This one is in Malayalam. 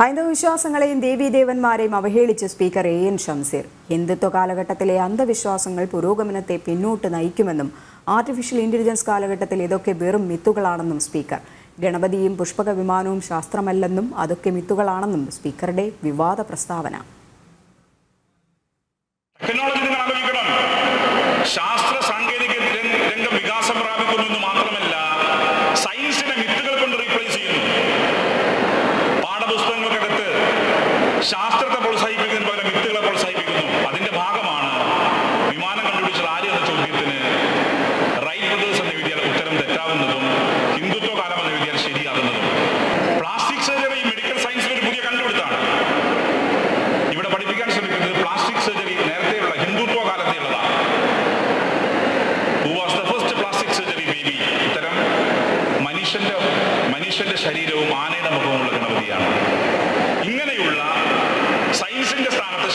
ഹൈന്ദവ വിശ്വാസങ്ങളെയും ദേവീദേവന്മാരെയും അവഹേളിച്ച് സ്പീക്കർ എൻ ഷംസീർ. ഹിന്ദുത്വ കാലഘട്ടത്തിലെ അന്ധവിശ്വാസങ്ങൾ പുരോഗമനത്തെ പിന്നോട്ട് നയിക്കുമെന്നും ആർട്ടിഫിഷ്യൽ ഇന്റലിജൻസ് കാലഘട്ടത്തിൽ ഇതൊക്കെ വെറും മിത്തുകളാണെന്നും സ്പീക്കർ. ഗണപതിയും പുഷ്പക വിമാനവും ശാസ്ത്രമല്ലെന്നും അതൊക്കെ മിത്തുകളാണെന്നും സ്പീക്കറുടെ വിവാദ പ്രസ്താവന. ശാസ്ത്ര സാങ്കേതിക രംഗം വികാസം പ്രാപിക്കുന്നു മാത്രമല്ല, സയൻസിനെ മിത്തുകൾ കൊണ്ട് റീപ്ലേസ് ചെയ്യുന്നു. പാഠപുസ്തകങ്ങൾക്കകത്ത് ശാസ്ത്രത്തെ പ്രോത്സാഹിപ്പിക്കുന്നതിന് പകരം മിത്തുകളെ പ്രോത്സാഹിപ്പിക്കുന്നു. അതിന്റെ ഭാഗമാണ് വിമാനം കണ്ടുപിടിച്ചത് ആര് എന്ന ചോദ്യത്തിന് റൈറ്റ് ബ്രദേഴ്സ് എന്ന് എഴുതിയാൽ ഉത്തരം തെറ്റാവുന്നതും ഹിന്ദുത്വ കാലം എന്ന് എഴുതിയാൽ ശരിയാകുന്നതും. പ്ലാസ്റ്റിക് സർജറി മെഡിക്കൽ സയൻസിൽ ഒരു പുതിയ കണ്ടുപിടുത്താണ്. ഇവിടെ പഠിപ്പിക്കാൻ ശ്രമിക്കുന്നത് പ്ലാസ്റ്റിക് സർജറി നേരത്തെയുള്ള ഹിന്ദുത്വ കാലത്തെയുള്ളതാണ്. ഉത്തരം മനുഷ്യന്റെ ശരീരവും ആനയുടെ മുഖവുമുള്ള ഗണപതിയാണ്. ഇങ്ങനെയുള്ള സയൻസിന്റെ സ്ഥാനത്ത്